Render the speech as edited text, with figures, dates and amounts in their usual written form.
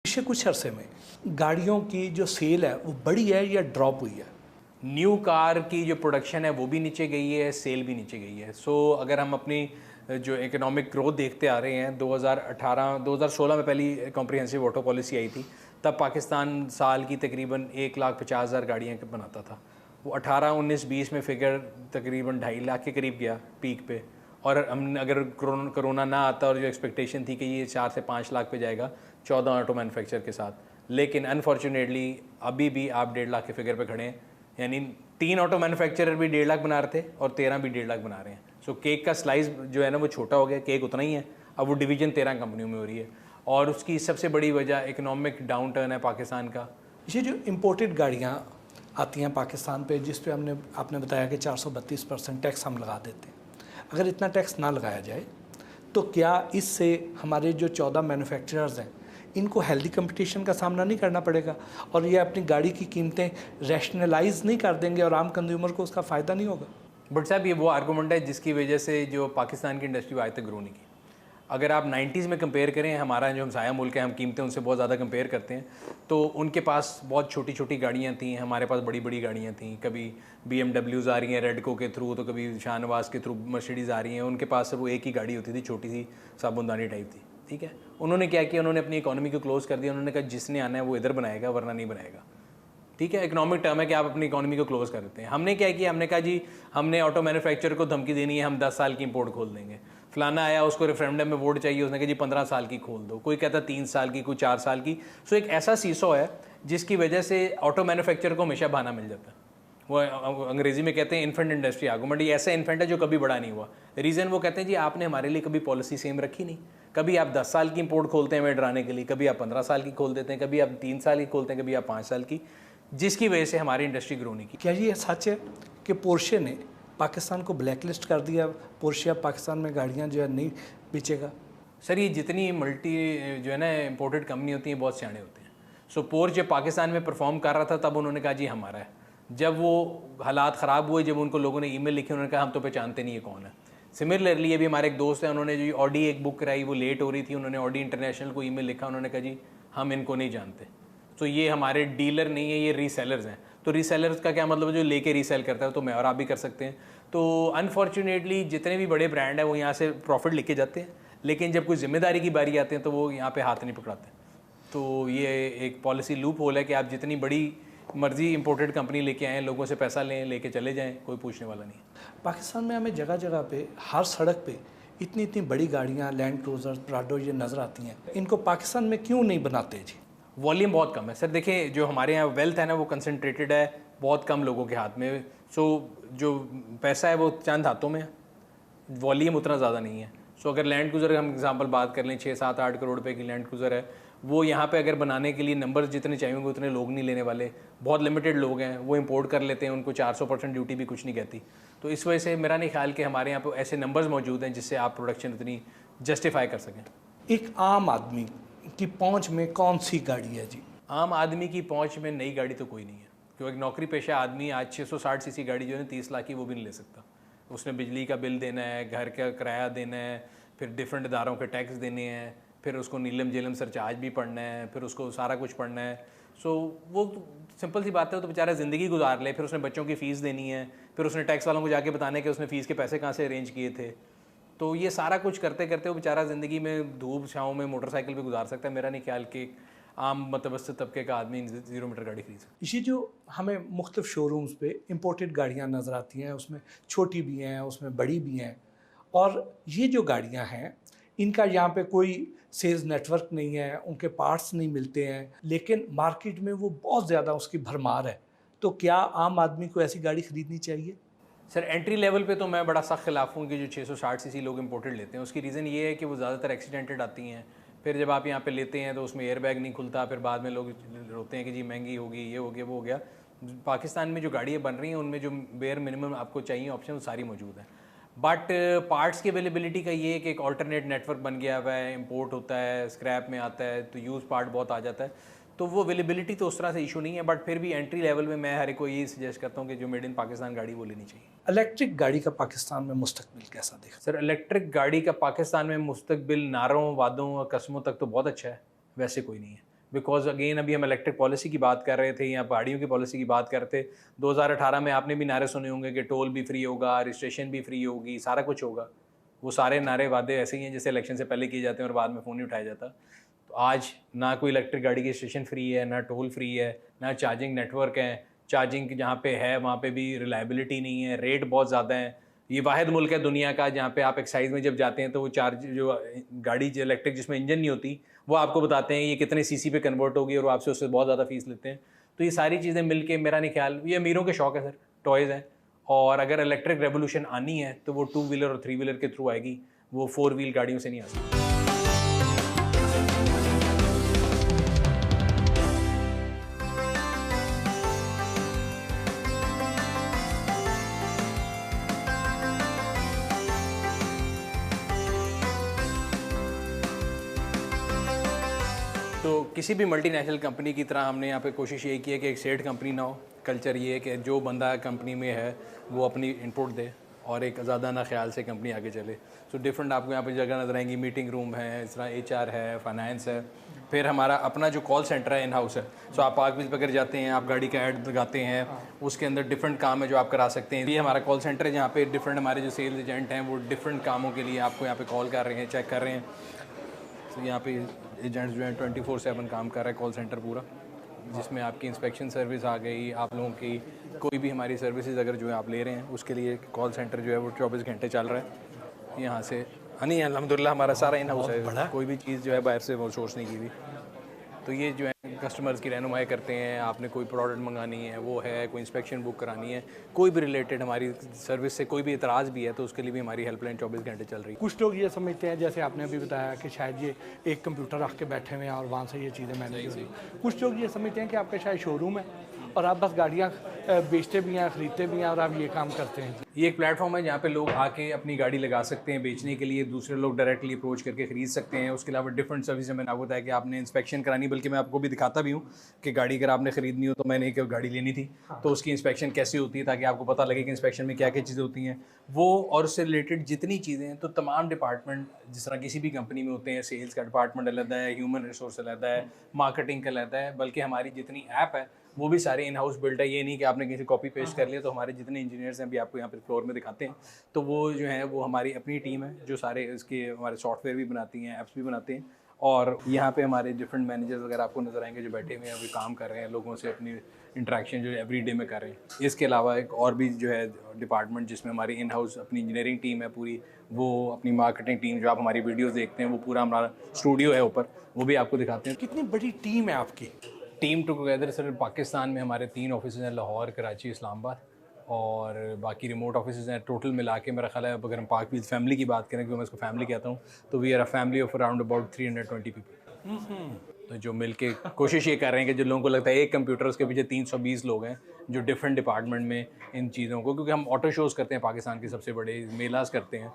पिछले कुछ अरसे में गाड़ियों की जो सेल है वो बढ़ी है या ड्रॉप हुई है? न्यू कार की जो प्रोडक्शन है वो भी नीचे गई है, सेल भी नीचे गई है। अगर हम अपनी जो इकोनॉमिक ग्रोथ देखते आ रहे हैं, 2018 2016 में पहली कॉम्प्रिहेंसिव ऑटो पॉलिसी आई थी। तब पाकिस्तान साल की तकरीबन 1,50,000 गाड़ियाँ बनाता था। वो 18, 19, 20 में फिगर तकरीबन 2.5 लाख के करीब गया पीक पे। और हम अगर कोरोना ना आता और जो एक्सपेक्टेशन थी कि ये 4 से 5 लाख पे जाएगा 14 ऑटो मैन्युफैक्चर के साथ, लेकिन अनफॉर्चुनेटली अभी भी आप 1.5 लाख के फिगर पे खड़े हैं। यानी 3 ऑटो मैन्युफैक्चरर भी 1.5 लाख बना रहे थे और 13 भी 1.5 लाख बना रहे हैं। केक का स्लाइस जो है ना वो छोटा हो गया, केक उतना ही है। अब वो डिवीजन 13 कंपनियों में हो रही है और उसकी सबसे बड़ी वजह इकोनॉमिक डाउन टर्न है पाकिस्तान का। ये जो इम्पोर्टेड गाड़ियाँ आती हैं पाकिस्तान पे, जिस पे आपने बताया कि 432% टैक्स हम लगा देते हैं, अगर इतना टैक्स ना लगाया जाए तो क्या इससे हमारे जो 14 मैन्युफैक्चरर्स हैं इनको हेल्दी कंपटीशन का सामना नहीं करना पड़ेगा और ये अपनी गाड़ी की कीमतें रैशनलाइज नहीं कर देंगे और आम कंज्यूमर को उसका फ़ायदा नहीं होगा? बट साहब, ये वो आर्गूमेंट है जिसकी वजह से जो पाकिस्तान की इंडस्ट्री आज तक ग्रो नहीं की। अगर आप 90s में कंपेयर करें, हमारा जो हमसाया मुल्क है, हम कीमतें उनसे बहुत ज़्यादा कंपेयर करते हैं, तो उनके पास बहुत छोटी छोटी गाड़ियाँ थी, हमारे पास बड़ी बड़ी गाड़ियाँ थी। कभी BMWs आ रही हैं रेडको के थ्रू, तो कभी शाहनवाज के थ्रू मर्सिडीज़ आ रही हैं। उनके पास वो एक ही गाड़ी होती थी, छोटी सी साबुनदानी टाइप थी। ठीक है, उन्होंने क्या किया, उन्होंने अपनी इकोनॉमी को क्लोज़ कर दिया। उन्होंने कहा जिसने आना है वो इधर बनाएगा, वरना नहीं बनाएगा। ठीक है, इकोनॉमिक टर्म है कि आप अपनी इकोनॉमी को क्लोज कर देते हैं। हमने क्या किया, हमने कहा जी हमने ऑटो मैन्युफैक्चरर को धमकी देनी है, हम 10 साल की इंपोर्ट खोल देंगे। फलाना आया, उसको रेफरेंडम में वोट चाहिए, उसने कहा जी 15 साल की खोल दो। कोई कहता 3 साल की, कोई 4 साल की। एक ऐसा सीसो है जिसकी वजह से ऑटो मैन्युफैक्चरर को हमेशा बहाना मिल जाता है। वो अंग्रेजी में कहते हैं इन्फेंट इंडस्ट्री आर्गूमेंट। ये ऐसा इन्फेंट है जो कभी बड़ा नहीं हुआ। रीज़न वो कहते हैं जी आपने हमारे लिए कभी पॉलिसी सेम रखी नहीं। कभी आप 10 साल की इंपोर्ट खोलते हैं हमें डराने के लिए, कभी आप 15 साल की खोल देते हैं, कभी आप 3 साल की खोलते हैं, कभी आप 5 साल की, जिसकी वजह से हमारी इंडस्ट्री ग्रो नहीं की। क्या ये सच है कि पोर्शे ने पाकिस्तान को ब्लैकलिस्ट कर दिया? पोर्शे अब पाकिस्तान में गाड़ियाँ जो है नहीं बेचेगा? सर, ये जितनी मल्टी जो है ना इंपोर्टेड कंपनी होती हैं, बहुत सियाने होते हैं। पोर्श जब पाकिस्तान में परफॉर्म कर रहा था तब उन्होंने कहा जी हमारा है। जब वो हालात ख़राब हुए, जब उनको लोगों ने ईमेल लिखी, उन्होंने कहा हम तो पहचानते नहीं है कौन है। सिमिलरली अभी हमारे एक दोस्त हैं, उन्होंने जो ऑडी एक बुक कराई, वो लेट हो रही थी, उन्होंने ऑडी इंटरनेशनल को ईमेल लिखा, उन्होंने कहा जी हम इनको नहीं जानते। ये हमारे डीलर नहीं है, ये रीसेलर्स हैं। तो रीसेलर्स का क्या मतलब, जो लेके रीसेल करता है, तो मैं और आप भी कर सकते हैं। तो अनफॉर्चुनेटली जितने भी बड़े ब्रांड हैं वो यहाँ से प्रॉफिट लेके जाते हैं, लेकिन जब कोई जिम्मेदारी की बारी आती है तो वो यहाँ पे हाथ नहीं पकड़ाते। तो ये एक पॉलिसी लूप होल है कि आप जितनी बड़ी मर्जी इंपोर्टेड कंपनी लेके आएँ, लोगों से पैसा लें, लेके चले जाएँ, कोई पूछने वाला नहीं। पाकिस्तान में हमें जगह जगह पे, हर सड़क पे इतनी इतनी बड़ी गाड़ियाँ, लैंड क्रूजर, प्राडो ये नज़र आती हैं। इनको पाकिस्तान में क्यों नहीं बनाते जी? वॉल्यूम बहुत कम है सर। देखिए, जो हमारे यहाँ वेल्थ है ना वो कंसनट्रेटेड है बहुत कम लोगों के हाथ में। जो पैसा है वो चंद हाथों में है, वॉल्यूम उतना ज़्यादा नहीं है। अगर लैंड क्रूज़र हम एग्जांपल बात कर लें, 6, 7, 8 करोड़ रुपए की लैंड क्रूज़र है, वो यहाँ पे अगर बनाने के लिए नंबर्स जितने चाहिए होंगे उतने लोग नहीं लेने वाले। बहुत लिमिटेड लोग हैं, वो इंपोर्ट कर लेते हैं, उनको 400% ड्यूटी भी कुछ नहीं कहती। तो इस वजह से मेरा नहीं ख्याल कि हमारे यहाँ पे ऐसे नंबर्स मौजूद हैं जिससे आप प्रोडक्शन उतनी जस्टिफाई कर सकें। एक आम आदमी की पहुँच में कौन सी गाड़ी है जी? आम आदमी की पहुंच में नई गाड़ी तो कोई नहीं है, क्योंकि एक नौकरी पेशा आदमी आज 660 सीसी गाड़ी जो है 30 लाख की वो भी नहीं ले सकता। उसने बिजली का बिल देना है, घर का किराया देना है, फिर डिफरेंट इदारों के टैक्स देने हैं, फिर उसको नीलम जेलम सरचार्ज भी पढ़ना है, फिर उसको सारा कुछ पढ़ना है। वो सिंपल सी बात है, तो बेचारा ज़िंदगी गुजार ले, फिर उसने बच्चों की फ़ीस देनी है, फिर उसने टैक्स वालों को जाके बताने कि उसने फ़ीस के पैसे कहाँ से अरेंज किए थे। तो ये सारा कुछ करते करते वो बेचारा ज़िंदगी में धूप छाँव में मोटरसाइकिल पे गुजार सकता है। मेरा नहीं ख्याल कि आम मतवसत तबके का आदमी 0 मीटर गाड़ी खरीद सकता। ये जो हमें मुख्तलिफ शोरूम्स पे इम्पोर्टेड गाड़ियाँ नज़र आती हैं, उसमें छोटी भी हैं, उसमें बड़ी भी हैं, और ये जो गाड़ियाँ हैं इनका यहाँ पे कोई सेल्स नेटवर्क नहीं है, उनके पार्ट्स नहीं मिलते हैं, लेकिन मार्केट में वो बहुत ज़्यादा उसकी भरमार है। तो क्या आम आदमी को ऐसी गाड़ी ख़रीदनी चाहिए? सर, एंट्री लेवल पे तो मैं बड़ा सख्त खिलाफ हूँ कि जो 660 सीसी लोग इंपोर्टेड लेते हैं। उसकी रीज़न ये है कि वो ज़्यादातर एक्सीडेंटेड आती हैं। फिर जब आप यहाँ पे लेते हैं तो उसमें एयर बैग नहीं खुलता, फिर बाद में लोग रोते हैं कि जी महंगी होगी, ये हो गया, वो हो गया। पाकिस्तान में जो गाड़ियाँ बन रही हैं उनमें जो बेयर मिनिमम आपको चाहिए ऑप्शन वो सारी मौजूद हैं। बट पार्ट्स की अवेलेबिलिटी का ये कि एक ऑल्टरनेट नेटवर्क बन गया हुआ है, इंपोर्ट होता है, स्क्रैप में आता है, तो यूज़ पार्ट बहुत आ जाता है। तो वो अवेलेबिलिटी तो उस तरह से इशू नहीं है, बट फिर भी एंट्री लेवल में मैं हर एक को यही सजेस्ट करता हूँ कि जो मेड इन पाकिस्तान गाड़ी वो लेनी चाहिए। इलेक्ट्रिक गाड़ी का पाकिस्तान में मुस्तकबिल कैसा देखा? सर, इलेक्ट्रिक गाड़ी का पाकिस्तान में मुस्तकबिल नारों, वादों और कस्मों तक तो बहुत अच्छा है, वैसे कोई नहीं है। बिकॉज अगेन अभी हम इलेक्ट्रिक पॉलिसी की बात कर रहे थे या गाड़ियों की पॉलिसी की बात करते 2018 में आपने भी नारे सुने होंगे कि टोल भी फ्री होगा, रजिस्ट्रेशन भी फ्री होगी, सारा कुछ होगा। वो सारे नारे वादे ऐसे ही हैं जैसे इलेक्शन से पहले किए जाते हैं और बाद में फ़ोन नहीं उठाया जाता। तो आज ना कोई इलेक्ट्रिक गाड़ी की रजिस्ट्रेशन फ्री है, ना टोल फ्री है, ना चार्जिंग नेटवर्क है, चार्जिंग जहाँ पे है वहाँ पे भी रिलायबिलिटी नहीं है, रेट बहुत ज़्यादा है। ये वाहिद मुल्क है दुनिया का जहाँ पे आप एक्साइज में जब जाते हैं तो वो चार्ज जो गाड़ी जो इलेक्ट्रिक जिसमें इंजन नहीं होती वो आपको बताते हैं ये कितने सीसी पे कन्वर्ट होगी और वो आपसे उससे बहुत ज़्यादा फीस लेते हैं। तो ये सारी चीज़ें मिलके मेरा नहीं ख्याल, ये अमीरों के शौक है सर, टॉयज़ हैं। और अगर इलेक्ट्रिक रेवोल्यूशन आनी है तो वो 2 व्हीलर और 3 व्हीलर के थ्रू आएगी, वो 4 व्हील गाड़ियों से नहीं आ सकती। तो किसी भी मल्टीनेशनल कंपनी की तरह हमने यहाँ पे कोशिश ये की है कि एक सेठ कंपनी ना हो। कल्चर ये है कि जो बंदा कंपनी में है वो अपनी इनपुट दे और एक ज़्यादा ख्याल से कंपनी आगे चले। सो डिफरेंट आपको यहाँ पे जगह नजर आएंगी, मीटिंग रूम है, इस तरह HR है, फाइनेंस है, फिर हमारा अपना जो कॉल सेंटर है इन हाउस है। सो आप पार्क व्हील पकड़ जाते हैं, आप गाड़ी का ऐड लगाते हैं, उसके अंदर डिफरेंट काम है जो आप करा सकते हैं। ये हमारा कॉल सेंटर है जहाँ पे डिफरेंट हमारे जो सेल्स एजेंट हैं वो डिफरेंट कामों के लिए आपको यहाँ पे कॉल कर रहे हैं, चेक कर रहे हैं। तो यहाँ पे एजेंट्स जो हैं 24/7 काम कर रहा है कॉल सेंटर पूरा, जिसमें आपकी इंस्पेक्शन सर्विस आ गई, आप लोगों की कोई भी हमारी सर्विसेज अगर जो है आप ले रहे हैं उसके लिए कॉल सेंटर जो है वो 24 घंटे चल रहा है यहाँ से। हाँ नहीं, अल्हम्दुलिल्लाह हमारा सारा इन हाउस है, कोई भी चीज़ जो है बाहर से वो सोर्स नहीं की हुई। तो ये जो है कस्टमर्स की रहनुमाई करते हैं, आपने कोई प्रोडक्ट मंगानी है वो है, कोई इंस्पेक्शन बुक करानी है, कोई भी रिलेटेड हमारी सर्विस से कोई भी इतराज़ भी है तो उसके लिए भी हमारी हेल्पलाइन 24 घंटे चल रही है। कुछ लोग ये समझते हैं, जैसे आपने अभी बताया कि शायद ये एक कंप्यूटर रख के बैठे हुए हैं और वहाँ से ये चीज़ें मैनेज हो रही हैं। कुछ लोग ये समझते हैं कि आपका शायद शोरूम है और आप बस गाड़ियाँ बेचते भी हैं, ख़रीदते भी हैं और आप ये काम करते हैं। ये एक प्लेटफॉर्म है जहाँ पे लोग आके अपनी गाड़ी लगा सकते हैं बेचने के लिए, दूसरे लोग डायरेक्टली अप्रोच करके ख़रीद सकते हैं। उसके अलावा डिफरेंट सर्विस मैंने आपको बताया कि आपने इंस्पेक्शन करानी, बल्कि मैं आपको भी दिखाता भी हूँ कि गाड़ी अगर आपने ख़रीदनी हो तो मैंने एक गाड़ी लेनी थी तो उसकी इंस्पेक्शन कैसे होती है ताकि आपको पता लगे कि इंस्पेक्शन में क्या क्या चीज़ें होती हैं वो, और उससे रिलेटेड जितनी चीज़ें हैं। तो तमाम डिपार्टमेंट जिस तरह किसी भी कंपनी में होते हैं, सेल्स का डिपार्टमेंट अलग है, ह्यूमन रिसोर्स अलग है, मार्केटिंग का अलग है, बल्कि हमारी जितनी ऐप है वो भी सारे इन हाउस बिल्ड है। ये नहीं कि आपने किसी कॉपी पेस्ट कर लिया। तो हमारे जितने इंजीनियर्स हैं अभी आपको यहाँ पे फ्लोर में दिखाते हैं, तो वो जो है वो हमारी अपनी टीम है जो सारे इसके हमारे सॉफ्टवेयर भी बनाती हैं, ऐप्स भी बनाते हैं। और यहाँ पे हमारे डिफरेंट मैनेजर्स वगैरह आपको नजर आएंगे जो बैठे हुए हैं, अभी काम कर रहे हैं, लोगों से अपनी इंटरेक्शन जो एवरी डे में कर रहे हैं। इसके अलावा एक और भी जो है डिपार्टमेंट जिसमें हमारी इन हाउस अपनी इंजीनियरिंग टीम है पूरी, वो अपनी मार्केटिंग टीम जो आप हमारी वीडियोज़ देखते हैं वो पूरा हमारा स्टूडियो है ऊपर, वो भी आपको दिखाते हैं। कितनी बड़ी टीम है आपकी? टीम टुगेदर सर पाकिस्तान में हमारे 3 ऑफिस हैं, लाहौर, कराची, इस्लामाबाद, और बाकी रिमोट ऑफिस हैं। टोटल मिला के मेरा ख्याल है अगर हम पार्क व्हील्स फैमिली की बात करें, क्योंकि मैं इसको फैमिली कहता हूँ, तो we are a family of around about 320 people. तो जो मिलके कोशिश ये कर रहे हैं कि जो लोगों को लगता है एक कंप्यूटर, उसके पीछे 320 लोग हैं जो डिफरेंट डिपार्टमेंट में इन चीज़ों को, क्योंकि हम ऑटो शोज़ करते हैं, पाकिस्तान के सबसे बड़े मेलास करते हैं,